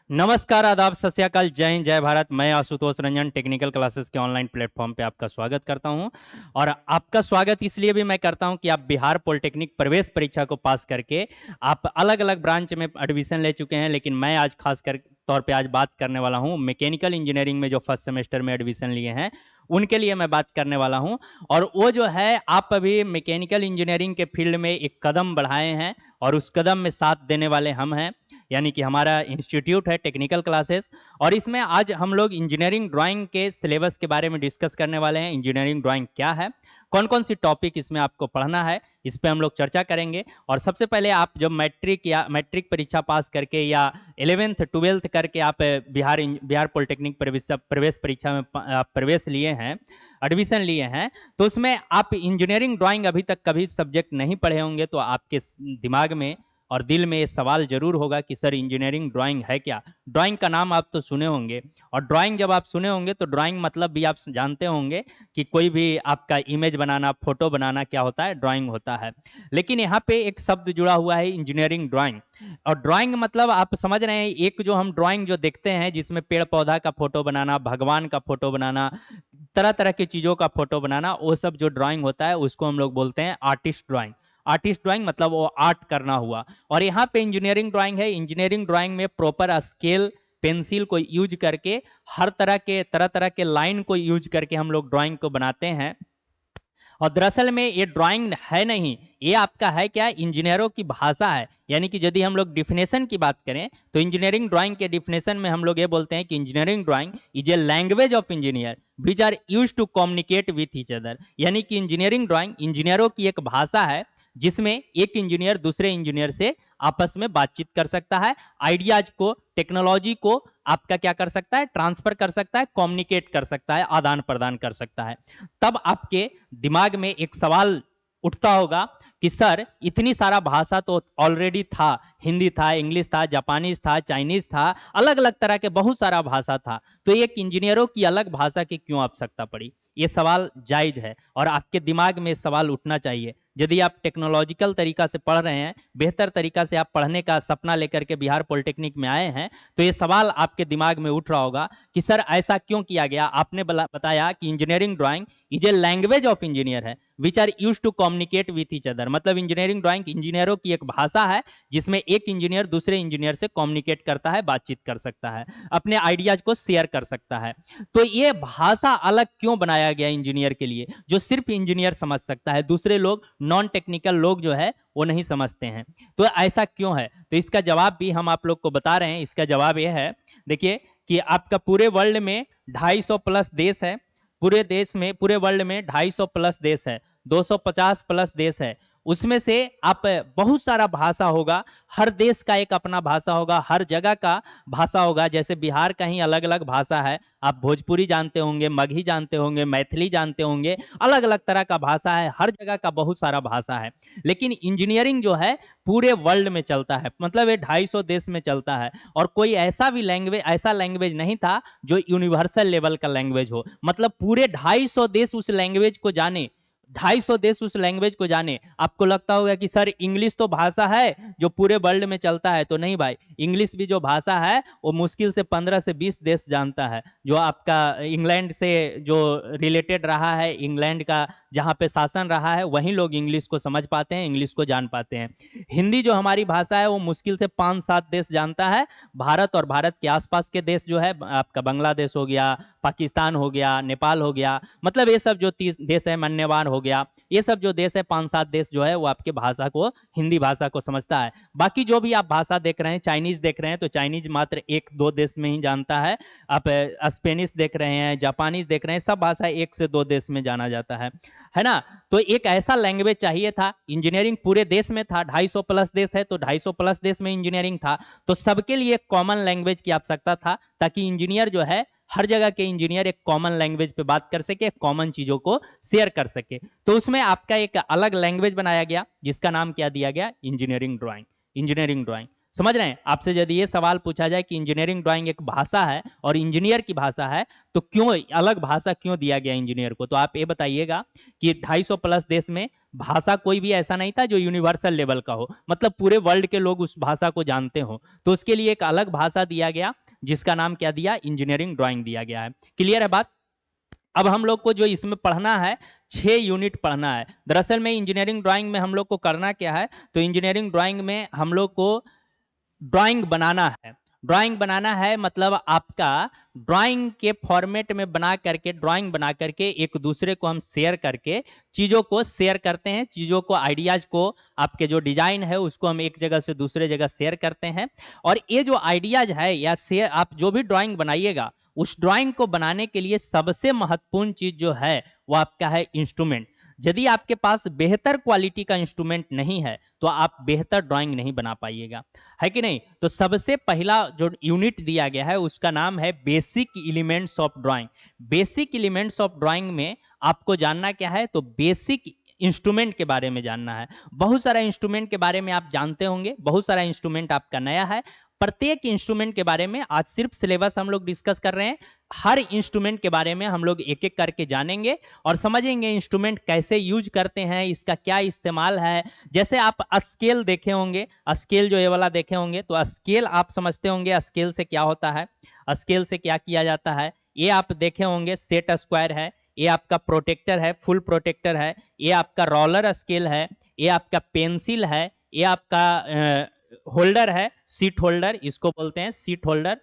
नमस्कार, आदाब, सत श्री अकाल, जय हिंद, जय भारत। मैं आशुतोष रंजन टेक्निकल क्लासेस के ऑनलाइन प्लेटफॉर्म पे आपका स्वागत करता हूं। और आपका स्वागत इसलिए भी मैं करता हूं कि आप बिहार पॉलिटेक्निक प्रवेश परीक्षा को पास करके आप अलग अलग ब्रांच में एडमिशन ले चुके हैं, लेकिन मैं आज खास कर तौर पे आज बात करने वाला हूं मैकेनिकल इंजीनियरिंग में जो फर्स्ट सेमेस्टर में एडमिशन लिए हैं उनके लिए मैं बात करने वाला हूं। और वो जो है, आप अभी मैकेनिकल इंजीनियरिंग के फील्ड में एक कदम बढ़ाए हैं और उस कदम में साथ देने वाले हम हैं, यानी कि हमारा इंस्टीट्यूट है टेक्निकल क्लासेस। और इसमें आज हम लोग इंजीनियरिंग ड्राइंग के सिलेबस के बारे में डिस्कस करने वाले हैं। इंजीनियरिंग ड्राइंग क्या है, कौन कौन सी टॉपिक इसमें आपको पढ़ना है, इस पर हम लोग चर्चा करेंगे। और सबसे पहले आप जब मैट्रिक परीक्षा पास करके या 11th 12th करके आप बिहार पॉलिटेक्निक प्रवेश परीक्षा में आप प्रवेश लिए हैं, एडमिशन लिए हैं, तो उसमें आप इंजीनियरिंग ड्राइंग अभी तक कभी सब्जेक्ट नहीं पढ़े होंगे, तो आपके दिमाग में और दिल में ये सवाल जरूर होगा कि सर इंजीनियरिंग ड्राइंग है क्या। ड्राइंग का नाम आप तो सुने होंगे, और ड्राइंग जब आप सुने होंगे तो ड्राइंग मतलब भी आप जानते होंगे कि कोई भी आपका इमेज बनाना, फोटो बनाना क्या होता है, ड्राइंग होता है। लेकिन यहाँ पे एक शब्द जुड़ा हुआ है, इंजीनियरिंग ड्राइंग। और ड्राइंग मतलब आप समझ रहे हैं, एक जो हम ड्राइंग जो देखते हैं जिसमें पेड़ पौधा का फोटो बनाना, भगवान का फोटो बनाना, तरह तरह की चीज़ों का फोटो बनाना, वो सब जो ड्राइंग होता है उसको हम लोग बोलते हैं आर्टिस्ट ड्राइंग। आर्टिस्ट ड्राइंग मतलब वो आर्ट करना हुआ। और यहाँ पे इंजीनियरिंग ड्राइंग है। इंजीनियरिंग ड्राइंग में प्रॉपर स्केल पेंसिल को यूज करके, हर तरह तरह के लाइन को यूज करके हम लोग ड्राइंग को बनाते हैं। और दरअसल में ये ड्राइंग है नहीं, ये आपका है क्या, इंजीनियरों की भाषा है। यानी कि यदि हम लोग डिफिनेशन की बात करें तो इंजीनियरिंग ड्राइंग के डिफिनेशन में हम लोग ये बोलते हैं कि engineering drawing is a language of engineer which are use to communicate with each other. यानी कि इंजीनियरिंग ड्राइंग इंजीनियरों की एक भाषा है जिसमें एक इंजीनियर दूसरे इंजीनियर से आपस में बातचीत कर सकता है, आइडियाज को, टेक्नोलॉजी को आपका क्या कर सकता है, ट्रांसफर कर सकता है, कम्युनिकेट कर सकता है, आदान प्रदान कर सकता है। तब आपके दिमाग में एक सवाल उठता होगा कि सर इतनी सारा भाषा तो ऑलरेडी था, हिंदी था, इंग्लिश था, जापानीज था, चाइनीज था, अलग अलग तरह के बहुत सारा भाषा था, तो एक इंजीनियरों की अलग भाषा की क्यों आवश्यकता पड़ी। ये सवाल जायज है और आपके दिमाग में सवाल उठना चाहिए। यदि आप टेक्नोलॉजिकल तरीका से पढ़ रहे हैं, बेहतर तरीका से आप पढ़ने का सपना लेकर के बिहार पॉलिटेक्निक में आए हैं, तो ये सवाल आपके दिमाग में उठ रहा होगा कि सर ऐसा क्यों किया गया। आपने बताया कि engineering drawing is a language of engineer है which are use to communicate with each other. मतलब इंजीनियरिंग ड्राइंग इंजीनियरों की एक भाषा है जिसमें एक इंजीनियर दूसरे इंजीनियर से कम्युनिकेट करता है, बातचीत कर सकता है, अपने आइडियाज को शेयर कर सकता है। तो ये भाषा अलग क्यों बनाया गया इंजीनियर के लिए, जो सिर्फ इंजीनियर समझ सकता है, दूसरे लोग नॉन टेक्निकल लोग जो है वो नहीं समझते हैं। तो ऐसा क्यों है, तो इसका जवाब भी हम आप लोग को बता रहे हैं। इसका जवाब यह है, देखिए कि आपका पूरे वर्ल्ड में 250 प्लस देश है, पूरे देश में, पूरे वर्ल्ड में 250 प्लस देश है, 250 प्लस देश है। उसमें से आप बहुत सारा भाषा होगा, हर देश का एक अपना भाषा होगा, हर जगह का भाषा होगा। जैसे बिहार का ही अलग अलग भाषा है, आप भोजपुरी जानते होंगे, मगही जानते होंगे, मैथिली जानते होंगे, अलग अलग तरह का भाषा है, हर जगह का बहुत सारा भाषा है। लेकिन इंजीनियरिंग जो है पूरे वर्ल्ड में चलता है, मतलब ये 250 देश में चलता है। और कोई ऐसा लैंग्वेज नहीं था जो यूनिवर्सल लेवल का लैंग्वेज हो, मतलब पूरे 250 देश उस लैंग्वेज को जाने, 250 देश उस लैंग्वेज को जाने। आपको लगता होगा कि सर इंग्लिश तो भाषा है जो पूरे वर्ल्ड में चलता है, तो नहीं भाई, इंग्लिश भी जो भाषा है वो मुश्किल से 15 से 20 देश जानता है। जो आपका इंग्लैंड से जो रिलेटेड रहा है, इंग्लैंड का जहाँ पे शासन रहा है, वहीं लोग इंग्लिश को समझ पाते हैं, इंग्लिश को जान पाते हैं। हिंदी जो हमारी भाषा है वो मुश्किल से 5-7 देश जानता है। भारत और भारत के आसपास के देश जो है, आपका बांग्लादेश हो गया, पाकिस्तान हो गया, नेपाल हो गया, मतलब ये सब जो 30 देश है, मन्यवान हो गया, ये सब जो देश है, 5-7 देश जो है वो आपके भाषा को, हिंदी भाषा को समझता है। बाकी जो भी आप भाषा देख रहे हैं, चाइनीज देख रहे हैं, तो चाइनीज मात्र 1-2 देश में ही जानता है। आप स्पेनिश देख रहे हैं, जापानीज देख रहे हैं, सब भाषा 1 से 2 देश में जाना जाता है ना। तो एक ऐसा लैंग्वेज चाहिए था। इंजीनियरिंग पूरे देश में था, 250 प्लस देश है, तो 250 प्लस देश में इंजीनियरिंग था, तो सबके लिए कॉमन लैंग्वेज की आवश्यकता था, ताकि इंजीनियर जो है, हर जगह के इंजीनियर एक कॉमन लैंग्वेज पे बात कर सके, कॉमन चीजों को शेयर कर सके। तो उसमें आपका एक अलग लैंग्वेज बनाया गया जिसका नाम क्या दिया गया, इंजीनियरिंग ड्राइंग। इंजीनियरिंग ड्राइंग समझ रहे हैं? आपसे यदि ये सवाल पूछा जाए कि इंजीनियरिंग ड्राइंग एक भाषा है और इंजीनियर की भाषा है, तो क्यों अलग भाषा क्यों दिया गया इंजीनियर को? तो आप ये बताइएगा कि 250 प्लस देश में भाषा कोई भी ऐसा नहीं था जो यूनिवर्सल लेवल का हो, मतलब पूरे वर्ल्ड के लोग उस भाषा को जानते हो। तो उसके लिए एक अलग भाषा दिया गया, जिसका नाम क्या दिया? इंजीनियरिंग ड्राइंग दिया गया है। क्लियर है बात? अब हम लोग को जो इसमें पढ़ना है, 6 यूनिट पढ़ना है। दरअसल में इंजीनियरिंग ड्राइंग में हम लोग को करना क्या है? तो इंजीनियरिंग ड्राइंग में हम लोग को ड्राइंग बनाना है। ड्राइंग बनाना है मतलब आपका ड्राइंग के फॉर्मेट में बना करके, ड्राइंग बना करके एक दूसरे को हम शेयर करके चीज़ों को शेयर करते हैं, चीज़ों को, आइडियाज़ को, आपके जो डिज़ाइन है उसको हम एक जगह से दूसरे जगह शेयर करते हैं। और ये जो आइडियाज़ है या शेयर, आप जो भी ड्राइंग बनाइएगा, उस ड्राइंग को बनाने के लिए सबसे महत्वपूर्ण चीज़ जो है वो आपका है इंस्ट्रूमेंट। यदि आपके पास बेहतर क्वालिटी का इंस्ट्रूमेंट नहीं है तो आप बेहतर ड्राइंग नहीं बना पाइएगा, है कि नहीं? तो सबसे पहला जो यूनिट दिया गया है उसका नाम है basic elements of drawing. Basic elements of drawing में आपको जानना क्या है? तो बेसिक इंस्ट्रूमेंट के बारे में जानना है। बहुत सारा इंस्ट्रूमेंट के बारे में आप जानते होंगे, बहुत सारा इंस्ट्रूमेंट आपका नया है। प्रत्येक इंस्ट्रूमेंट के बारे में आज सिर्फ सिलेबस हम लोग डिस्कस कर रहे हैं। हर इंस्ट्रूमेंट के बारे में हम लोग एक एक करके जानेंगे और समझेंगे इंस्ट्रूमेंट कैसे यूज करते हैं, इसका क्या इस्तेमाल है। जैसे आप स्केल देखे होंगे, स्केल जो ये वाला देखे होंगे, तो स्केल आप समझते होंगे स्केल से क्या होता है, स्केल से क्या किया जाता है। ये आप देखे होंगे सेट स्क्वायर है, ये आपका प्रोटेक्टर है, फुल प्रोटेक्टर है, ये आपका रोलर स्केल है, ये आपका पेंसिल है, ये आपका होल्डर है, सीट होल्डर इसको बोलते हैं, सीट होल्डर,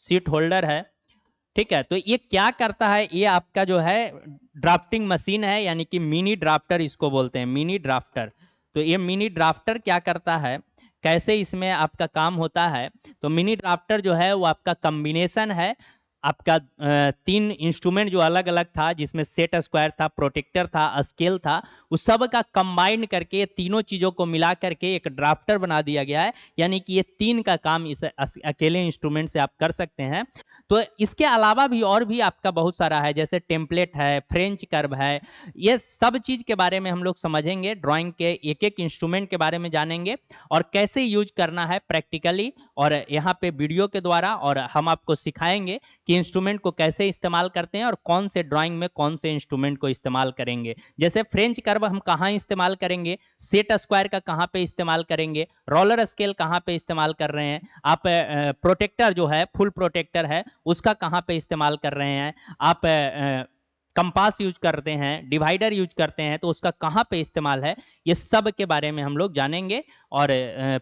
सीट होल्डर है। ठीक है, तो ये क्या करता है? ये आपका जो है ड्राफ्टिंग मशीन है, यानी कि मिनी ड्राफ्टर इसको बोलते हैं, मिनी ड्राफ्टर। तो ये मिनी ड्राफ्टर क्या करता है, कैसे इसमें आपका काम होता है? तो मिनी ड्राफ्टर जो है वो आपका कॉम्बिनेशन है आपका 3 इंस्ट्रूमेंट जो अलग अलग था, जिसमें सेट स्क्वायर था, प्रोटेक्टर था, स्केल था, उस सब का कंबाइन करके तीनों चीज़ों को मिला करके एक ड्राफ्टर बना दिया गया है। यानी कि ये 3 का काम इस अकेले इंस्ट्रूमेंट से आप कर सकते हैं। तो इसके अलावा भी और भी आपका बहुत सारा है, जैसे टेम्पलेट है, फ्रेंच कर्व है। ये सब चीज़ के बारे में हम लोग समझेंगे, ड्राइंग के एक एक इंस्ट्रूमेंट के बारे में जानेंगे और कैसे यूज करना है प्रैक्टिकली, और यहाँ पे वीडियो के द्वारा, और हम आपको सिखाएंगे कि इंस्ट्रूमेंट को कैसे इस्तेमाल करते हैं और कौन से ड्राइंग में कौन से इंस्ट्रूमेंट को इस्तेमाल करेंगे। जैसे फ्रेंच कर्व हम कहाँ इस्तेमाल करेंगे, सेट स्क्वायर का कहाँ पे इस्तेमाल करेंगे, रोलर स्केल कहाँ पे इस्तेमाल कर रहे हैं आप, प्रोटेक्टर जो है, फुल प्रोटेक्टर है, उसका कहाँ पे इस्तेमाल कर रहे हैं आप, कंपास यूज करते हैं, डिवाइडर यूज करते हैं, तो उसका कहाँ पे इस्तेमाल है, ये सब के बारे में हम लोग जानेंगे। और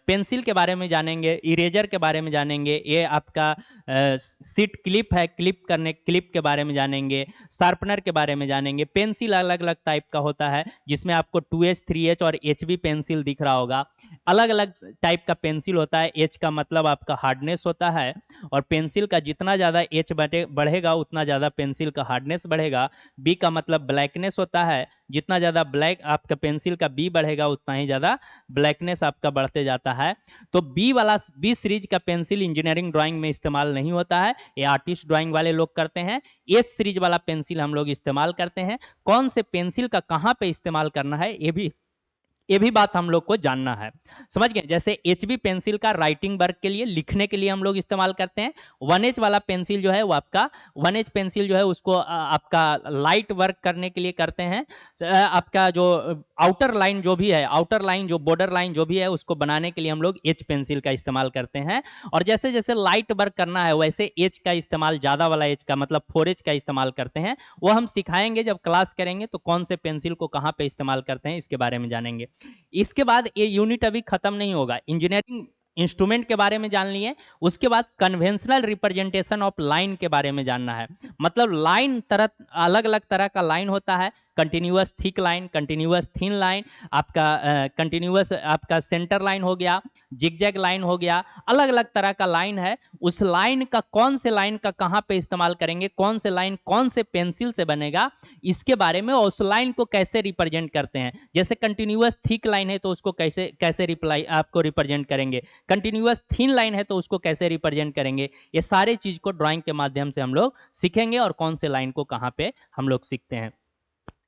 पेंसिल के बारे में जानेंगे, इरेजर के बारे में जानेंगे, ये आपका सीट क्लिप है, क्लिप के बारे में जानेंगे, शार्पनर के बारे में जानेंगे। पेंसिल अलग अलग टाइप का होता है, जिसमें आपको 2H 3H और HB पेंसिल दिख रहा होगा। अलग अलग टाइप का पेंसिल होता है। H का मतलब आपका हार्डनेस होता है, और पेंसिल का जितना ज़्यादा H बढ़ेगा उतना ज़्यादा पेंसिल का हार्डनेस बढ़ेगा। B का मतलब ब्लैकनेस होता है, जितना ज़्यादा ब्लैक आपका पेंसिल का B बढ़ेगा उतना ही ज़्यादा ब्लैकनेस आपका बढ़ते जाता है। तो B सीरीज का पेंसिल इंजीनियरिंग ड्राइंग में इस्तेमाल नहीं होता है, ये आर्टिस्ट ड्राइंग वाले लोग करते हैं। H सीरीज वाला पेंसिल हम लोग इस्तेमाल करते हैं। कौन से पेंसिल का कहाँ पे इस्तेमाल करना है ये भी बात हम लोग को जानना है। समझ गए? जैसे HB पेंसिल का राइटिंग वर्क के लिए, लिखने के लिए हम लोग इस्तेमाल करते हैं। 1H वाला पेंसिल जो है वो आपका 1H पेंसिल जो है उसको आपका लाइट वर्क करने के लिए करते हैं। आपका जो आउटर लाइन जो भी है, आउटर लाइन जो बॉर्डर लाइन जो भी है, उसको बनाने के लिए हम लोग H पेंसिल का इस्तेमाल करते हैं। और जैसे जैसे लाइट वर्क करना है वैसे H का इस्तेमाल, ज़्यादा वाला H का मतलब 4H का इस्तेमाल करते हैं। वो हम सिखाएंगे जब क्लास करेंगे, तो कौन से पेंसिल को कहाँ पे इस्तेमाल करते हैं इसके बारे में जानेंगे। इसके बाद ये यूनिट अभी खत्म नहीं होगा, इंजीनियरिंग इंस्ट्रूमेंट के बारे में जान लिए, उसके बाद कन्वेंशनल रिप्रेजेंटेशन ऑफ लाइन के बारे में जानना है। मतलब लाइन तरह, अलग अलग तरह का लाइन होता है, continuous thick line, continuous thin line, आपका कंटिन्यूअस आपका सेंटर लाइन हो गया, जिगजैग लाइन हो गया, अलग अलग तरह का लाइन है। उस लाइन का, कौन से लाइन का कहाँ पे इस्तेमाल करेंगे, कौन से लाइन कौन से पेंसिल से बनेगा, इसके बारे में, और उस लाइन को कैसे रिप्रेजेंट करते हैं। जैसे कंटिन्यूअस थिक लाइन है तो उसको कैसे कैसे आपको रिप्रेजेंट करेंगे, कंटिन्यूअस थिन लाइन है तो उसको कैसे रिप्रेजेंट करेंगे। ये सारे चीज को ड्राइंग के माध्यम से हम लोग सीखेंगे, और कौन से लाइन को कहाँ पे हम लोग सीखते हैं।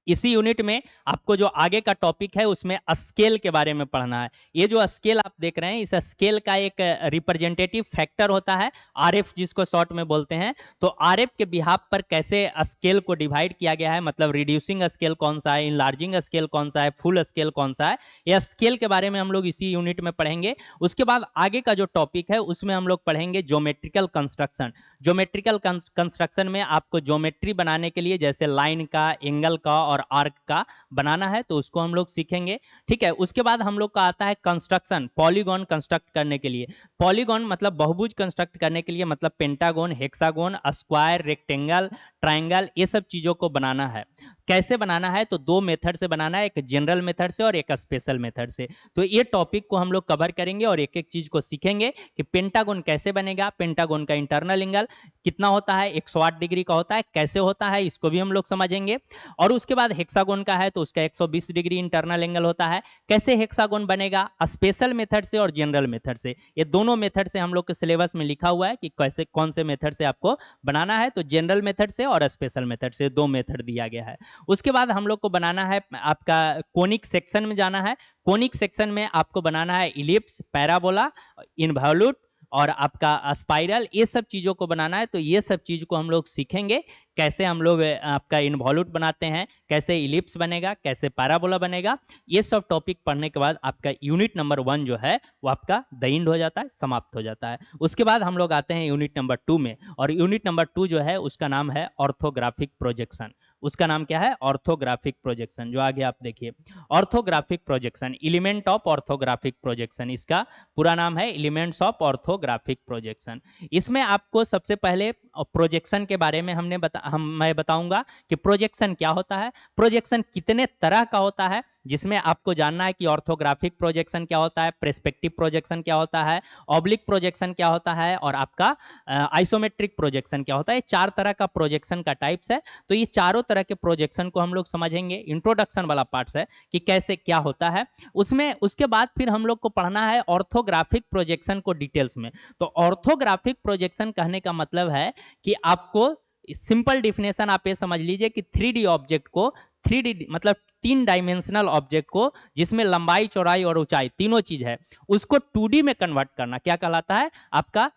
इसी यूनिट में आपको जो आगे का टॉपिक है उसमें स्केल के बारे में पढ़ना है। ये जो स्केल आप देख रहे हैं, इस स्केल का एक रिप्रेजेंटेटिव फैक्टर होता है आरएफ, जिसको शॉर्ट में बोलते हैं। तो आरएफ के बिहाफ पर कैसे स्केल को डिवाइड किया गया है, मतलब रिड्यूसिंग स्केल कौन सा है, इनलार्जिंग स्केल कौन सा है, फुल स्केल कौन सा है, यह स्केल के बारे में हम लोग इसी यूनिट में पढ़ेंगे। उसके बाद आगे का जो टॉपिक है उसमें हम लोग पढ़ेंगे ज्योमेट्रिकल कंस्ट्रक्शन। ज्योमेट्रिकल कंस्ट्रक्शन में आपको ज्योमेट्री बनाने के लिए जैसे लाइन का, एंगल का और आर्क का बनाना है, तो उसको हम लोग सीखेंगे। ठीक है, उसके बाद हम लोग का आता है कंस्ट्रक्शन, पॉलीगॉन कंस्ट्रक्ट करने के लिए। पॉलीगॉन मतलब बहुभुज कंस्ट्रक्ट करने के लिए, मतलब pentagon, hexagon, square, rectangle, triangle, ये सब चीज़ों को बनाना है। कैसे बनाना है, तो दो मेथड से बनाना है, एक जनरल मेथड से और एक स्पेशल मेथड से। तो ये टॉपिक को हम लोग कवर करेंगे और एक एक चीज़ को सीखेंगे कि पेंटागोन कैसे बनेगा, पेंटागोन का इंटरनल एंगल कितना होता है, 108 डिग्री का होता है, कैसे होता है इसको भी हम लोग समझेंगे। और उसके बाद हेक्सागोन का है तो उसका 120 डिग्री इंटरनल एंगल होता है, कैसे हेक्सागोन बनेगा, स्पेशल मेथड से और जनरल मेथड से। ये दोनों मेथड से हम लोग के सिलेबस में लिखा हुआ है कि कैसे कौन से मेथड से आपको बनाना है। तो जनरल मेथड से और स्पेशल मेथड से दो मेथड दिया गया है। उसके बाद हम लोग को बनाना है, आपका कोनिक सेक्शन में जाना है। कोनिक सेक्शन में आपको बनाना है इलिप्स, पैराबोला, इनवॉल्यूट और आपका स्पाइरल, ये सब चीज़ों को बनाना है। तो ये सब चीज़ को हम लोग सीखेंगे, कैसे हम लोग आपका इनवॉल्यूट बनाते हैं, कैसे इलिप्स बनेगा, कैसे पैराबोला बनेगा। ये सब टॉपिक पढ़ने के बाद आपका यूनिट नंबर 1 जो है वो आपका द एंड हो जाता है, समाप्त हो जाता है। उसके बाद हम लोग आते हैं यूनिट नंबर 2 में, और यूनिट नंबर 2 जो है उसका नाम है ऑर्थोग्राफिक प्रोजेक्शन। उसका नाम क्या है, ऑर्थोग्राफिक प्रोजेक्शन। जो आगे आप देखिए, orthographic projection, element of orthographic projection, इसका पूरा नाम है एलिमेंट्स ऑफ ऑर्थोग्राफिक प्रोजेक्शन। इसमें आपको सबसे पहले प्रोजेक्शन के बारे में मैं बताऊंगा कि प्रोजेक्शन क्या होता है, प्रोजेक्शन कितने तरह का होता है, जिसमें आपको जानना है कि ऑर्थोग्राफिक प्रोजेक्शन क्या होता है, पर्सपेक्टिव प्रोजेक्शन क्या होता है, ऑब्लिक प्रोजेक्शन क्या होता है, और आपका आइसोमेट्रिक प्रोजेक्शन क्या होता है। 4 तरह का प्रोजेक्शन का टाइप्स है। तो ये चारों तरह के प्रोजेक्शन को हम लोग समझेंगे। इंट्रोडक्शन वाला पार्ट्स है कि कैसे क्या होता है उसमें। उसके बाद फिर हम लोग को पढ़ना है ऑर्थोग्राफिक प्रोजेक्शन को डिटेल्स में। तो ऑर्थोग्राफिक प्रोजेक्शन कहने का मतलब है कि आपको सिंपल डिफिनेशन आप ये समझ लीजिए कि 3D ऑब्जेक्ट को, 3D मतलब 3 डायमेंशनल ऑब्जेक्ट को, जिसमें लंबाई, चौड़ाई और ऊंचाई तीनों चीज है, उसको 2D में कन्वर्ट करना क्या कहलाता है, आपका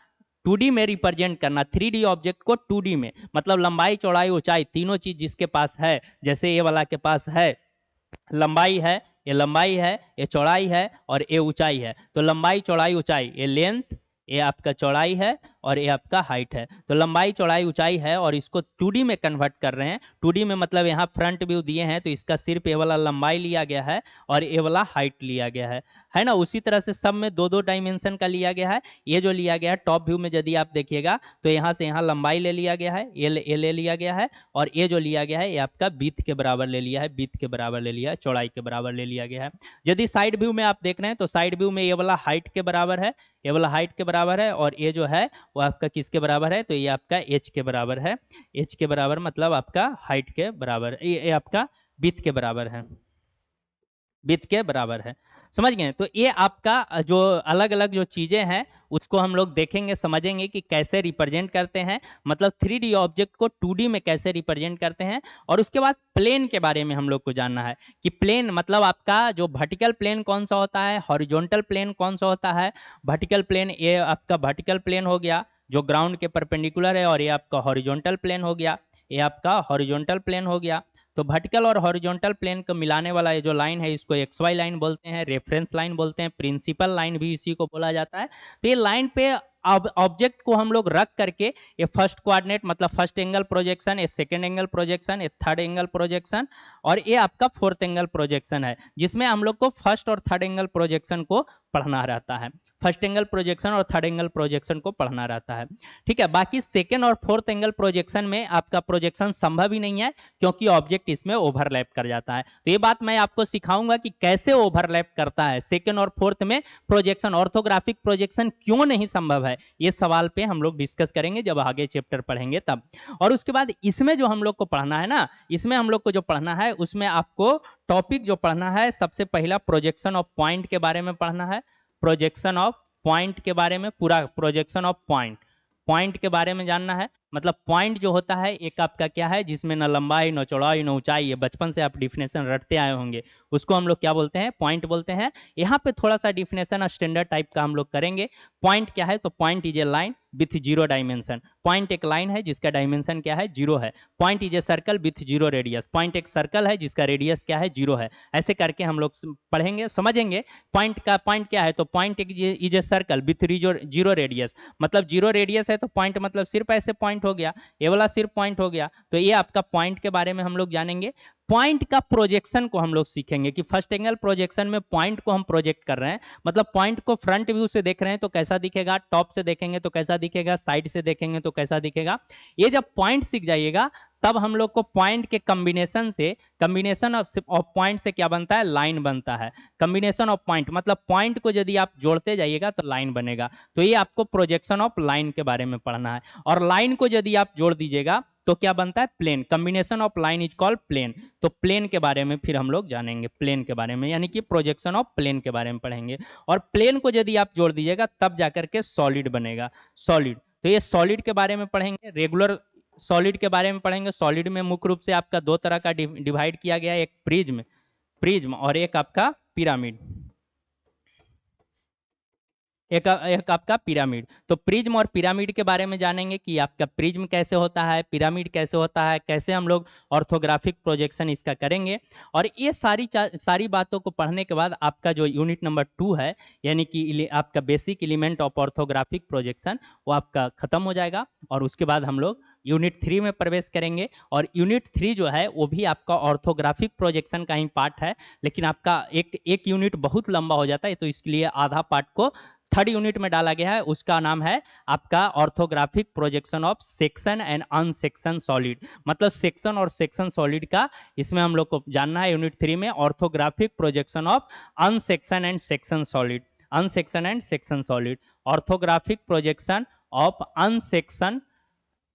2D में रिप्रेजेंट करना। 3D ऑब्जेक्ट को 2D में, मतलब लंबाई, चौड़ाई, ऊंचाई तीनों चीज जिसके पास है, जैसे ये वाला के पास है, लंबाई है, ये लंबाई है, ये चौड़ाई है और ये ऊंचाई है। तो लंबाई, चौड़ाई, ऊंचाई, ये लेंथ, ये आपका चौड़ाई है और ये आपका हाइट है। तो लंबाई, चौड़ाई, ऊंचाई है और इसको 2D में कन्वर्ट कर रहे हैं। 2D में मतलब यहाँ फ्रंट व्यू दिए हैं तो इसका सिर्फ ये वाला लंबाई लिया गया है और ये वाला हाइट लिया गया है ना। उसी तरह से सब में 2-2 डायमेंशन का लिया गया है। ये जो लिया गया है टॉप व्यू में यदि आप देखिएगा तो यहाँ से यहाँ लंबाई ले लिया गया है, ये ले लिया गया है, और ये जो लिया गया है ये आपका विड्थ के बराबर ले लिया है, विड्थ के बराबर ले लिया है, चौड़ाई के बराबर ले लिया गया है। यदि साइड व्यू में आप देख रहे हैं तो साइड व्यू में ये वाला हाइट के बराबर है, ये वाला हाइट के बराबर है, और ये जो है वो आपका किसके बराबर है, तो ये आपका एच के बराबर है। एच के बराबर मतलब आपका हाइट के बराबर, ये आपका विड्थ के बराबर है, विड्थ के बराबर है। समझ गए। तो ये आपका जो अलग अलग जो चीज़ें हैं उसको हम लोग देखेंगे, समझेंगे कि कैसे रिप्रेजेंट करते हैं, मतलब 3D ऑब्जेक्ट को 2D में कैसे रिप्रेजेंट करते हैं। और उसके बाद प्लेन के बारे में हम लोग को जानना है कि प्लेन मतलब आपका जो वर्टिकल प्लेन कौन सा होता है, हॉरिजॉन्टल प्लेन कौन सा होता है। वर्टिकल प्लेन ये आपका वर्टिकल प्लेन हो गया जो ग्राउंड के परपेंडिकुलर है, और ये आपका हॉरिजॉन्टल प्लेन हो गया, ये आपका हॉरिजॉन्टल प्लेन हो गया। तो वर्टिकल और हॉरिजॉन्टल प्लेन को मिलाने वाला ये जो लाइन है इसको XY लाइन बोलते हैं, रेफरेंस लाइन बोलते हैं, प्रिंसिपल लाइन भी इसी को बोला जाता है। तो ये लाइन पे ऑब्जेक्ट को हम लोग रख करके ये फर्स्ट कोऑर्डिनेट मतलब फर्स्ट एंगल प्रोजेक्शन, ये सेकंड एंगल प्रोजेक्शन, ये थर्ड एंगल प्रोजेक्शन, और ये आपका फोर्थ एंगल प्रोजेक्शन है, जिसमें हम लोग को फर्स्ट और थर्ड एंगल प्रोजेक्शन को पढ़ना रहता है। फर्स्ट एंगल प्रोजेक्शन और थर्ड एंगल प्रोजेक्शन को पढ़ना रहता है। ठीक है, बाकी सेकेंड और फोर्थ एंगल प्रोजेक्शन में आपका प्रोजेक्शन संभव ही नहीं है क्योंकि ऑब्जेक्ट इसमें ओवरलैप कर जाता है। तो ये बात मैं आपको सिखाऊंगा कि कैसे ओवरलैप करता है सेकेंड और फोर्थ में प्रोजेक्शन। ऑर्थोग्राफिक प्रोजेक्शन क्यों नहीं संभव है, ये सवाल पे हम लोग डिस्कस करेंगे जब आगे चैप्टर पढ़ेंगे तब। और उसके बाद इसमें जो हम लोग को पढ़ना है ना, इसमें हम लोग को जो पढ़ना है उसमें आपको टॉपिक जो पढ़ना है सबसे पहला प्रोजेक्शन ऑफ पॉइंट के बारे में पढ़ना है। प्रोजेक्शन ऑफ पॉइंट के बारे में, पूरा प्रोजेक्शन ऑफ पॉइंट, पॉइंट के बारे में जानना है। मतलब पॉइंट जो होता है एक आपका क्या है, जिसमें न लंबाई न चौड़ाई न ऊंचाई, ये बचपन से आप डिफिनेशन रटते आए होंगे, उसको हम लोग क्या बोलते हैं, पॉइंट बोलते हैं। यहाँ पे थोड़ा सा डिफिनेशन स्टैंडर्ड टाइप का हम लोग करेंगे। पॉइंट क्या है, तो point is a line with zero dimension. Point एक लाइन है जिसका डायमेंशन क्या है, जीरो है। Point is a circle with zero radius. Point एक सर्कल है जिसका रेडियस क्या है, जीरो है। ऐसे करके हम लोग पढ़ेंगे, समझेंगे। पॉइंट का पॉइंट क्या है, तो पॉइंट एक is a circle with zero radius. मतलब जीरो रेडियस है तो पॉइंट मतलब सिर्फ ऐसे पॉइंट हो गया, ये वाला सिर्फ पॉइंट हो गया। तो ये आपका पॉइंट के बारे में हम लोग जानेंगे। पॉइंट का प्रोजेक्शन को हम लोग सीखेंगे कि फर्स्ट एंगल प्रोजेक्शन में पॉइंट को हम प्रोजेक्ट कर रहे हैं, मतलब पॉइंट को फ्रंट व्यू से देख रहे हैं तो कैसा दिखेगा, टॉप से देखेंगे तो कैसा दिखेगा, साइड से देखेंगे तो कैसा दिखेगा। ये जब पॉइंट सीख जाइएगा तब हम लोग को पॉइंट के कॉम्बिनेशन ऑफ पॉइंट से क्या बनता है, लाइन बनता है। कॉम्बिनेशन ऑफ पॉइंट मतलब पॉइंट को यदि आप जोड़ते जाइएगा तो लाइन बनेगा। तो ये आपको प्रोजेक्शन ऑफ लाइन के बारे में पढ़ना है। और लाइन को यदि आप जोड़ दीजिएगा तो क्या बनता है, plane. Combination of line is called plane. तो प्लेन के बारे में फिर हम लोग जानेंगे, प्लेन के बारे में, यानी कि प्रोजेक्शन ऑफ प्लेन के बारे में पढ़ेंगे। और प्लेन को यदि आप जोड़ दीजिएगा तब जाकर के सॉलिड बनेगा, सॉलिड। तो ये सॉलिड के बारे में पढ़ेंगे, रेगुलर सॉलिड के बारे में पढ़ेंगे। सॉलिड में मुख्य रूप से आपका दो तरह का डिवाइड किया गया है, एक प्रिज्म और एक आपका पिरामिड। एक आपका पिरामिड। तो प्रिज्म और पिरामिड के बारे में जानेंगे कि आपका प्रिज्म कैसे होता है, पिरामिड कैसे होता है, कैसे हम लोग ऑर्थोग्राफिक प्रोजेक्शन इसका करेंगे। और ये सारी बातों को पढ़ने के बाद आपका जो यूनिट नंबर 2 है, यानी कि आपका basic element of orthographic projection, वो आपका खत्म हो जाएगा। और उसके बाद हम लोग यूनिट 3 में प्रवेश करेंगे। और यूनिट 3 जो है वो भी आपका ऑर्थोग्राफिक प्रोजेक्शन का ही पार्ट है, लेकिन आपका एक यूनिट बहुत लंबा हो जाता है, तो इसके लिए आधा पार्ट को थर्ड यूनिट में डाला गया है। उसका नाम है आपका orthographic projection of section and unsection solid. मतलब सेक्शन और सेक्शन सॉलिड का इसमें हम लोग को जानना है यूनिट 3 में, orthographic projection of unsection and section solid. Unsection and section solid, orthographic projection of unsection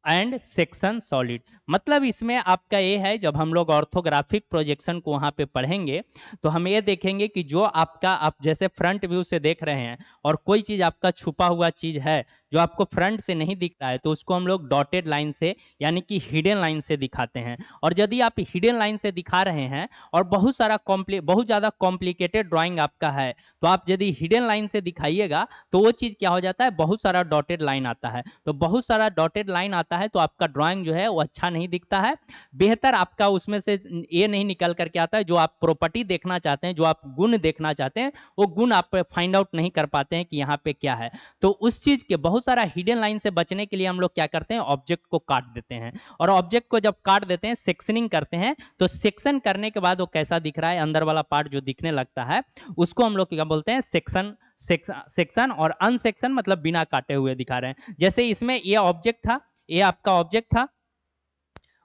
and section solid. मतलब इसमें आपका ये है, जब हम लोग ऑर्थोग्राफिक प्रोजेक्शन को वहाँ पे पढ़ेंगे तो हम ये देखेंगे कि जो आपका आप जैसे फ्रंट व्यू से देख रहे हैं और कोई चीज़ आपका छुपा हुआ चीज़ है जो आपको फ्रंट से नहीं दिख रहा है, तो उसको हम लोग डॉटेड लाइन से यानी कि हिडन लाइन से दिखाते हैं। और यदि आप हिडन लाइन से दिखा रहे हैं और बहुत ज़्यादा कॉम्प्लिकेटेड ड्राइंग आपका है, तो आप यदि हिडन लाइन से दिखाइएगा तो वो चीज़ क्या हो जाता है, बहुत सारा डॉटेड लाइन आता है। तो बहुत सारा डॉटेड लाइन आता है तो आपका ड्राइंग जो है वो अच्छा नहीं दिखता है। बेहतर आपका उसमें से ये नहीं निकल करके आता है, जो आप प्रॉपर्टी देखना चाहते हैं, जो आप गुण देखना चाहते हैं, वो गुण आप फाइंड आउट नहीं कर पाते हैं कि यहाँ पे क्या है। तो उस चीज़ के बहुत सारा हिडन लाइन से बचने के लिए हम लोग क्या करते हैं, ऑब्जेक्ट को काट देते हैं। और ऑब्जेक्ट को जब काट देते हैं, सेक्शनिंग करते हैं, तो सेक्शन करने के बाद वो कैसा दिख रहा है, अंदर वाला पार्ट जो दिखने लगता है उसको हम लोग क्या बोलते हैं, सेक्शन और अनसेक्शन, मतलब बिना काटे हुए दिखा रहे हैं। जैसे इसमें ये ऑब्जेक्ट था, ये आपका ऑब्जेक्ट था,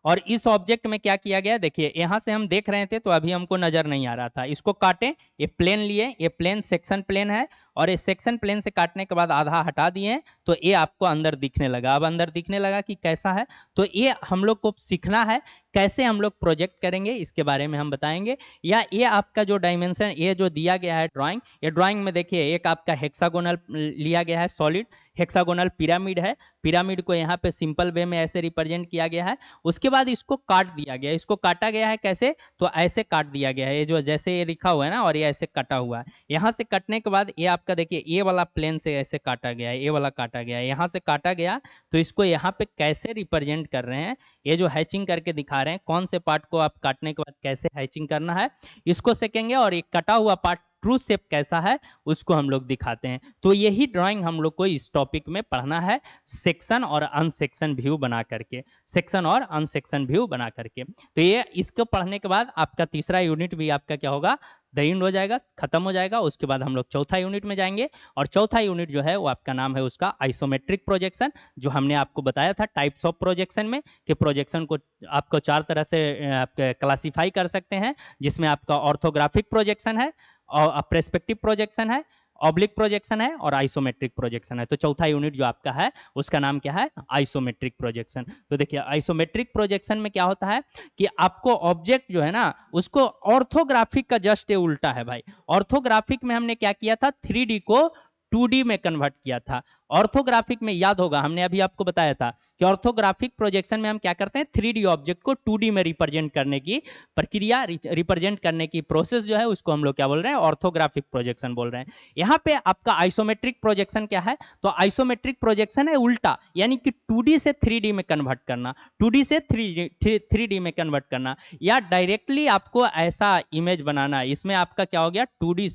और इस ऑब्जेक्ट में क्या किया गया, देखिए यहां से हम देख रहे थे तो अभी हमको नजर नहीं आ रहा था, इसको काटे, ये प्लेन लिए, ये प्लेन सेक्शन प्लेन है, और इस सेक्शन प्लेन से काटने के बाद आधा हटा दिए तो ये आपको अंदर दिखने लगा। अब अंदर दिखने लगा कि कैसा है, तो ये हम लोग को सीखना है कैसे हम लोग प्रोजेक्ट करेंगे, इसके बारे में हम बताएंगे। या ये आपका जो डायमेंशन, ये जो दिया गया है ड्राइंग, ये ड्राइंग में देखिए एक आपका हेक्सागोनल लिया गया है, सॉलिड हेक्सागोनल पिरामिड है। पिरामिड को यहाँ पे सिंपल वे में ऐसे रिप्रेजेंट किया गया है। उसके बाद इसको काट दिया गया, इसको काटा गया है कैसे, तो ऐसे काट दिया गया है, ये जो जैसे ये लिखा हुआ है ना, और ये ऐसे कटा हुआ है। यहाँ से कटने के बाद ये आपका देखिए ये वाला प्लेन से ऐसे काटा गया है, ये वाला काटा गया है, यहाँ से काटा गया, तो इसको यहाँ पे कैसे रिप्रेजेंट कर रहे हैं, ये जो हैचिंग करके दिखा रहे हैं, कौन से पार्ट को आप काटने के बाद कैसे हैचिंग करना है, इसको सीखेंगे। और एक कटा हुआ पार्ट ट्रू शेप कैसा है उसको हम लोग दिखाते हैं। तो यही ड्राइंग हम लोग को इस टॉपिक में पढ़ना है, सेक्शन और अनसेक्शन व्यू बना करके, सेक्शन और अनसेक्शन व्यू बना करके। तो ये इसको पढ़ने के बाद आपका तीसरा यूनिट भी आपका क्या होगा, द एंड हो जाएगा, खत्म हो जाएगा। उसके बाद हम लोग चौथा यूनिट में जाएंगे, और चौथा यूनिट जो है वो आपका नाम है उसका आइसोमेट्रिक प्रोजेक्शन, जो हमने आपको बताया था टाइप्स ऑफ प्रोजेक्शन में, कि प्रोजेक्शन को आपको 4 तरह से आप क्लासीफाई कर सकते हैं, जिसमें आपका ऑर्थोग्राफिक प्रोजेक्शन है, और पर्सपेक्टिव प्रोजेक्शन है, ऑब्लिक प्रोजेक्शन है, और आइसोमेट्रिक प्रोजेक्शन है। तो चौथा यूनिट जो आपका है उसका नाम क्या है, आइसोमेट्रिक प्रोजेक्शन। तो देखिए आइसोमेट्रिक प्रोजेक्शन में क्या होता है कि आपको ऑब्जेक्ट जो है ना उसको ऑर्थोग्राफिक का जस्ट उल्टा है भाई। ऑर्थोग्राफिक में हमने क्या किया था, 3D को 2D में कन्वर्ट किया था। ऑर्थोग्राफिक में याद होगा, हमने अभी आपको बताया था कि ऑर्थोग्राफिक प्रोजेक्शन में हम क्या करते हैं, 3D ऑब्जेक्ट को 2D में रिप्रेजेंट करने की प्रक्रिया, रिप्रेजेंट करने की प्रोसेस जो है उसको हम लोग क्या बोल रहे हैं, ऑर्थोग्राफिक प्रोजेक्शन बोल रहे हैं। यहाँ पे आपका आइसोमेट्रिक प्रोजेक्शन क्या है, तो आइसोमेट्रिक प्रोजेक्शन है उल्टा, यानी कि 2D से 3D में कन्वर्ट करना, 2D से 3D में कन्वर्ट करना, या डायरेक्टली आपको ऐसा इमेज बनाना, इसमें आपका क्या हो गया, 2D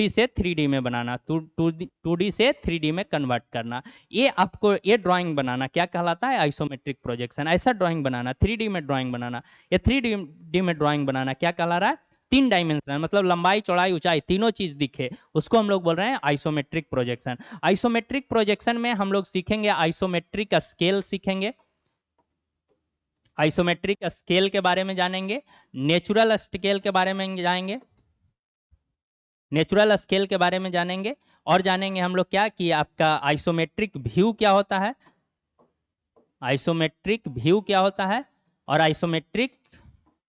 से 3D में बनाना, 2D से 3D में कन्वर्ट करना, ये आपको ये ड्राइंग बनाना क्या कहलाता है, आइसोमेट्रिक प्रोजेक्शन। ऐसा ड्राइंग बनाना, 3D में ड्राइंग बनाना, ये 3D में ड्राइंग बनाना क्या कहला रहा है, 3 डायमेंशनल, मतलब लंबाई चौड़ाई ऊंचाई तीनों चीज दिखे, उसको हम लोग बोल रहे हैं आइसोमेट्रिक प्रोजेक्शन। आइसोमेट्रिक प्रोजेक्शन में हम लोग सीखेंगे आइसोमेट्रिक स्केल सीखेंगे, आइसोमेट्रिक स्केल के बारे में जानेंगे, नेचुरल स्केल के बारे में जानेंगे, नेचुरल स्केल के बारे में जानेंगे, और जानेंगे हम लोग क्या कि आपका आइसोमेट्रिक व्यू क्या होता है, आइसोमेट्रिक व्यू क्या होता है, और आइसोमेट्रिक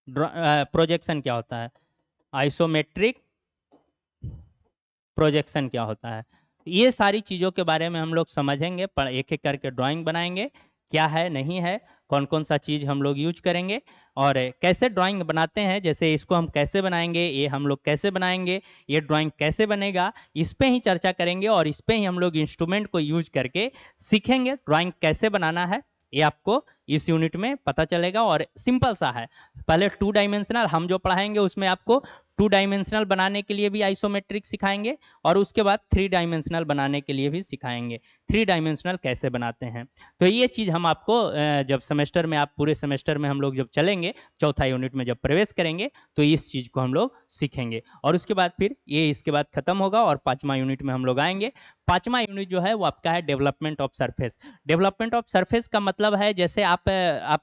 प्रोजेक्शन क्या होता है, आइसोमेट्रिक प्रोजेक्शन क्या होता है। ये सारी चीज़ों के बारे में हम लोग समझेंगे, पर एक एक करके ड्राइंग बनाएंगे, क्या है नहीं है, कौन कौन सा चीज़ हम लोग यूज करेंगे, और कैसे ड्राइंग बनाते हैं, जैसे इसको हम कैसे बनाएंगे, ये हम लोग कैसे बनाएंगे, ये ड्राइंग कैसे बनेगा, इस पे ही चर्चा करेंगे, और इस पे ही हम लोग इंस्ट्रूमेंट को यूज करके सीखेंगे ड्राइंग कैसे बनाना है। ये आपको इस यूनिट में पता चलेगा, और सिंपल सा है। पहले 2 डायमेंशनल हम जो पढ़ाएंगे उसमें आपको 2 डायमेंशनल बनाने के लिए भी आइसोमेट्रिक सिखाएंगे, और उसके बाद 3 डायमेंशनल बनाने के लिए भी सिखाएंगे, 3 डायमेंशनल कैसे बनाते हैं। तो ये चीज़ हम आपको जब सेमेस्टर में, आप पूरे सेमेस्टर में हम लोग जब चलेंगे, चौथा यूनिट में जब प्रवेश करेंगे, तो इस चीज़ को हम लोग सीखेंगे, और उसके बाद फिर ये इसके बाद खत्म होगा, और 5वां यूनिट में हम लोग आएंगे। 5वां यूनिट जो है वो आपका है development of surface. Development of surface का मतलब है, जैसे आप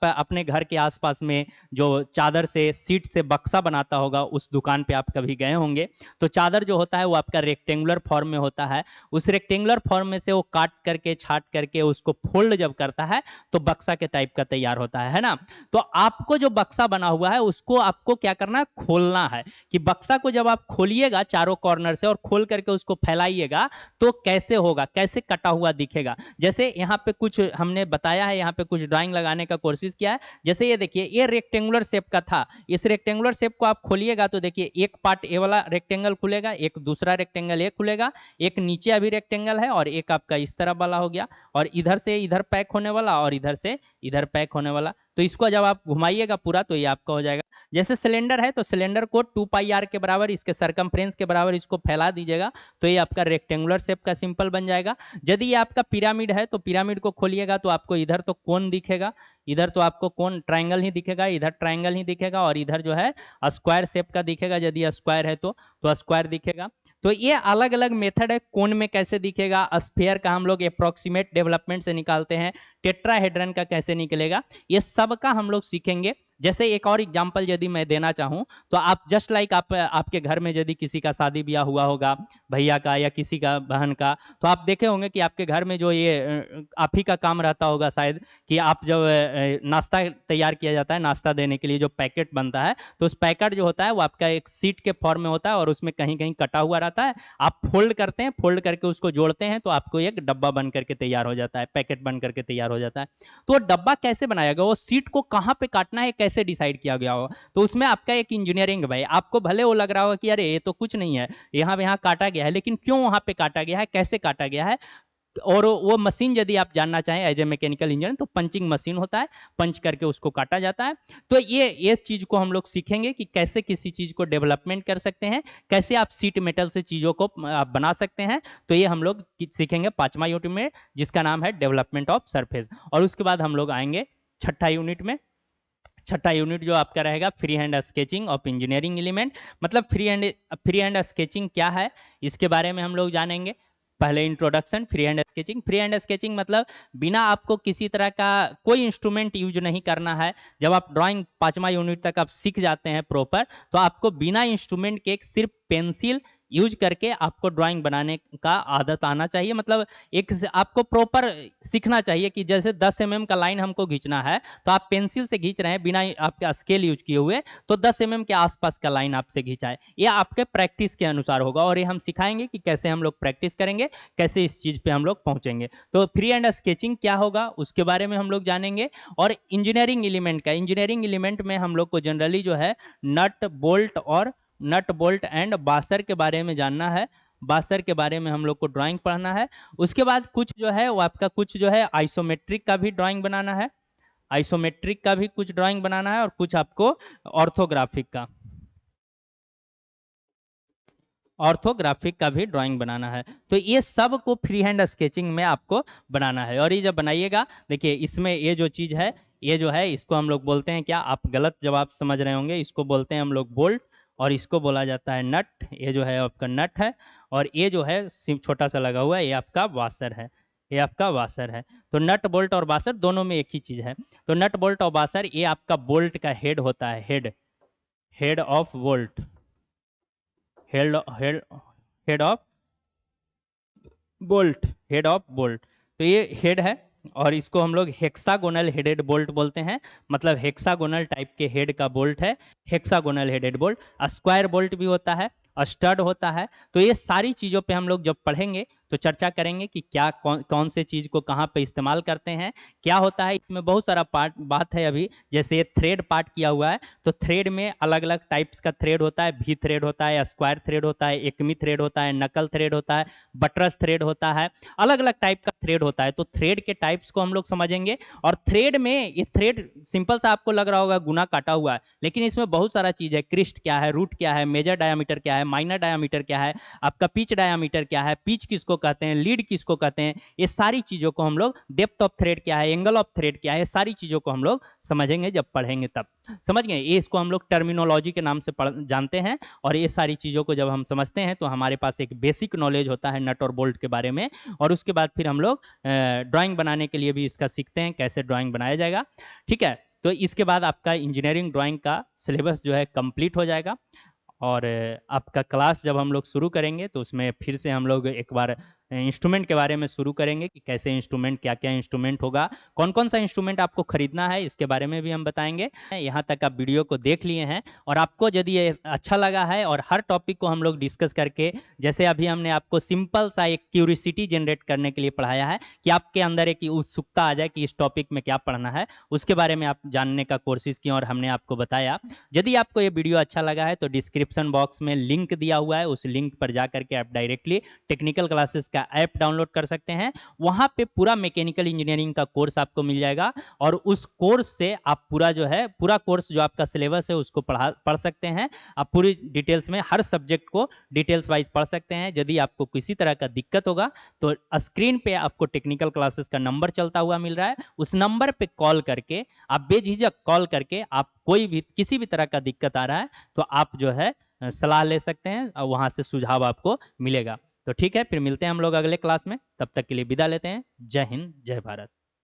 अपने घर के आसपास में जो चादर से, सीट से बक्सा बनाता होगा, उस दुकान पे आप कभी गए होंगे, तो चादर जो होता है वो आपका रेक्टेंगुलर फॉर्म में होता है, उस रेक्टेंगुलर फॉर्म में से वो काट करके, छाट करके उसको फोल्ड जब करता है तो बक्सा के टाइप का तैयार होता है ना। तो आपको जो बक्सा बना हुआ है उसको आपको क्या करना है, खोलना है, कि बक्सा को जब आप खोलिएगा चारों कॉर्नर से और खोल करके उसको फैलाइएगा तो कैसे होगा, कैसे कटा हुआ दिखेगा। जैसे यहाँ पे कुछ हमने बताया है, यहाँ पे कुछ ड्राइंग लगाने का कोशिश किया है। जैसे ये देखिए, ये रेक्टेंगुलर शेप का था, इस रेक्टेंगुलर शेप को आप खोलिएगा तो देखिए एक पार्ट ए वाला रेक्टेंगल खुलेगा, एक दूसरा रेक्टेंगल ए खुलेगा, एक नीचे अभी रेक्टेंगल है, और एक आपका इस तरफ वाला हो गया, और इधर से इधर पैक होने वाला, और इधर से इधर पैक होने वाला। तो इसको जब आप घुमाइएगा पूरा तो ये आपका हो जाएगा। जैसे सिलेंडर है तो सिलेंडर को 2πr के बराबर, इसके सरकमफ्रेंस के बराबर इसको फैला दीजिएगा तो ये आपका रेक्टेंगुलर शेप का सिंपल बन जाएगा। यदि ये आपका पिरामिड है तो पिरामिड को खोलिएगा तो आपको इधर तो कोन दिखेगा, इधर तो आपको कोन ट्रायंगल ही दिखेगा, इधर ट्रायंगल ही दिखेगा, और इधर जो है स्क्वायर शेप का दिखेगा, यदि स्क्वायर है तो स्क्वायर दिखेगा। तो ये अलग अलग मेथड है, कोन में कैसे दिखेगा, स्फीयर का हम लोग अप्रोक्सीमेट डेवलपमेंट से निकालते हैं, टेट्राहेड्रन का कैसे निकलेगा, ये सब का हम लोग सीखेंगे। जैसे एक और एग्जांपल यदि मैं देना चाहूँ तो आप जस्ट लाइक आपके घर में यदि किसी का शादी ब्याह हुआ होगा, भैया का या किसी का बहन का, तो आप देखे होंगे कि आपके घर में जो ये आप ही का काम रहता होगा शायद, कि आप जब नाश्ता तैयार किया जाता है, नाश्ता देने के लिए जो पैकेट बनता है, तो उस पैकेट जो होता है वो आपका एक सीट के फॉर्म में होता है, और उसमें कहीं कहीं कटा हुआ रहता है। आप फोल्ड करते हैं, फोल्ड करके उसको जोड़ते हैं तो आपको एक डब्बा बन करके तैयार हो जाता है, पैकेट बन करके तैयार हो जाता है। तो वो डब्बा कैसे बनाया गया, वो सीट को कहाँ पे काटना है कैसे डिसाइड किया गया हो, तो उसमें आपका एक इंजीनियरिंग भाई, आपको भले वो लग रहा होगा कि अरे ये तो कुछ नहीं है, यहाँ काटा गया है, लेकिन क्यों वहाँ पे काटा गया है, कैसे काटा गया है। और वो मशीन यदि आप जानना चाहें एज ए मैकेनिकल इंजीनियर, तो पंचिंग मशीन होता है, पंच करके उसको काटा जाता है। तो ये चीज़ को हम लोग सीखेंगे कि कैसे किसी चीज़ को डेवलपमेंट कर सकते हैं, कैसे आप सीट मेटल से चीज़ों को आप बना सकते हैं। तो ये हम लोग सीखेंगे 5वां यूनिट में, जिसका नाम है डेवलपमेंट ऑफ सरफेस। और उसके बाद हम लोग आएंगे 6ठा यूनिट में। 6ठा यूनिट जो आपका रहेगा free hand sketching of engineering element. मतलब फ्री हैंड स्केचिंग क्या है, इसके बारे में हम लोग जानेंगे। पहले introduction, free hand sketching. Free hand sketching मतलब बिना आपको किसी तरह का कोई इंस्ट्रूमेंट यूज नहीं करना है। जब आप ड्राइंग 5वां यूनिट तक आप सीख जाते हैं प्रॉपर, तो आपको बिना इंस्ट्रूमेंट के सिर्फ पेंसिल यूज करके आपको ड्राइंग बनाने का आदत आना चाहिए। मतलब आपको प्रॉपर सीखना चाहिए कि जैसे 10 mm का लाइन हमको खींचना है, तो आप पेंसिल से खींच रहे हैं बिना आपका स्केल यूज किए हुए, तो 10 mm के आसपास का लाइन आपसे खींचाए। ये आपके प्रैक्टिस के अनुसार होगा, और ये हम सिखाएंगे कि कैसे हम लोग प्रैक्टिस करेंगे, कैसे इस चीज़ पे हम लोग पहुंचेंगे। तो फ्री हैंड स्केचिंग क्या होगा उसके बारे में हम लोग जानेंगे। और इंजीनियरिंग एलिमेंट में हम लोग को जनरली जो है नट बोल्ट एंड बासर के बारे में जानना है। बासर के बारे में हम लोग को ड्राइंग पढ़ना है। उसके बाद कुछ जो है वो आपका कुछ जो है आइसोमेट्रिक का भी ड्राइंग बनाना है, आइसोमेट्रिक का भी कुछ ड्राइंग बनाना है, और कुछ आपको ऑर्थोग्राफिक का भी ड्राइंग बनाना है। तो ये सब को फ्री हैंड स्केचिंग में आपको बनाना है। और ये जब बनाइएगा, देखिए इसमें ये जो चीज़ है, ये जो है इसको हम लोग बोलते हैं क्या, आप गलत जवाब समझ रहे होंगे, इसको बोलते हैं हम लोग बोल्ट, और इसको बोला जाता है नट। ये जो है आपका नट है, और ये जो है छोटा सा लगा हुआ है, ये आपका वाशर है, ये आपका वाशर है। तो नट बोल्ट और वाशर दोनों में एक ही चीज़ है। तो नट बोल्ट और वाशर, ये आपका बोल्ट का हेड होता है, head of bolt, head head head of bolt, head of bolt. तो ये हेड है, और इसको हम लोग हेक्सागोनल हेडेड बोल्ट बोलते हैं। मतलब हेक्सागोनल टाइप के हेड का बोल्ट है hexagonal headed bolt. Square bolt भी होता है, स्टड होता है। तो ये सारी चीज़ों पे हम लोग जब पढ़ेंगे तो चर्चा करेंगे कि क्या कौन से चीज़ को कहाँ पे इस्तेमाल करते हैं, क्या होता है इसमें। बहुत सारा बात है अभी, जैसे ये थ्रेड पार्ट किया हुआ है, तो थ्रेड में अलग अलग टाइप्स का थ्रेड होता है। भी थ्रेड होता है, स्क्वायर थ्रेड होता है, एकमी थ्रेड होता है, नकल थ्रेड होता है, बटरस थ्रेड होता है, अलग अलग टाइप का थ्रेड होता है। तो थ्रेड के टाइप्स को हम लोग समझेंगे। और थ्रेड में, ये थ्रेड सिंपल सा आपको लग रहा होगा गुना काटा हुआ है, लेकिन इसमें बहुत सारा चीज़ है। क्रिस्ट क्या है, रूट क्या है, मेजर डायामीटर क्या है, माइनर डायामीटर क्या है, आपका पिच डायामीटर क्या है, पिच किसको कहते हैं, लीड किसको कहते हैं, ये सारी चीज़ों को हम लोग, डेप्थ ऑफ थ्रेड क्या है, एंगल ऑफ थ्रेड क्या है, ये सारी चीज़ों को हम लोग समझेंगे जब पढ़ेंगे तब। समझ गए, ये इसको हम लोग टर्मिनोलॉजी के नाम से जानते हैं। और ये सारी चीज़ों को जब हम समझते हैं तो हमारे पास एक बेसिक नॉलेज होता है नट और बोल्ट के बारे में। और उसके बाद फिर हम लोग ड्राइंग बनाने के लिए भी इसका सीखते हैं, कैसे ड्राइंग बनाया जाएगा। ठीक है, तो इसके बाद आपका इंजीनियरिंग ड्राइंग का सिलेबस जो है कंप्लीट हो जाएगा। और आपका क्लास जब हम लोग शुरू करेंगे तो उसमें फिर से हम लोग एक बार इंस्ट्रूमेंट के बारे में शुरू करेंगे कि कैसे इंस्ट्रूमेंट, क्या क्या इंस्ट्रूमेंट होगा, कौन कौन सा इंस्ट्रूमेंट आपको खरीदना है, इसके बारे में भी हम बताएंगे। यहाँ तक आप वीडियो को देख लिए हैं, और आपको यदि ये अच्छा लगा है, और हर टॉपिक को हम लोग डिस्कस करके, जैसे अभी हमने आपको सिंपल सा एक क्यूरियोसिटी जनरेट करने के लिए पढ़ाया है कि आपके अंदर एक उत्सुकता आ जाए कि इस टॉपिक में क्या पढ़ना है, उसके बारे में आप जानने का कोशिश की और हमने आपको बताया। यदि आपको ये वीडियो अच्छा लगा है तो डिस्क्रिप्शन बॉक्स में लिंक दिया हुआ है, उस लिंक पर जा करके आप डायरेक्टली टेक्निकल क्लासेस का ऐप डाउनलोड कर सकते हैं। वहां पे पूरा मैकेनिकल इंजीनियरिंग का कोर्स आपको मिल जाएगा, और उस कोर्स से आप पूरा कोर्स जो आपका सिलेबस है उसको पढ़ सकते हैं। आप पूरी डिटेल्स में हर सब्जेक्ट को डिटेल्स वाइज पढ़ सकते हैं। यदि आपको किसी तरह का दिक्कत होगा तो स्क्रीन पे आपको टेक्निकल क्लासेस का नंबर चलता हुआ मिल रहा है, उस नंबर पे कॉल करके, आप बेझिझक कॉल करके, आप कोई भी किसी भी तरह का दिक्कत आ रहा है तो आप जो है सलाह ले सकते हैं, और वहाँ से सुझाव आपको मिलेगा। तो ठीक है, फिर मिलते हैं हम लोग अगले क्लास में। तब तक के लिए विदा लेते हैं। जय हिंद, जय भारत।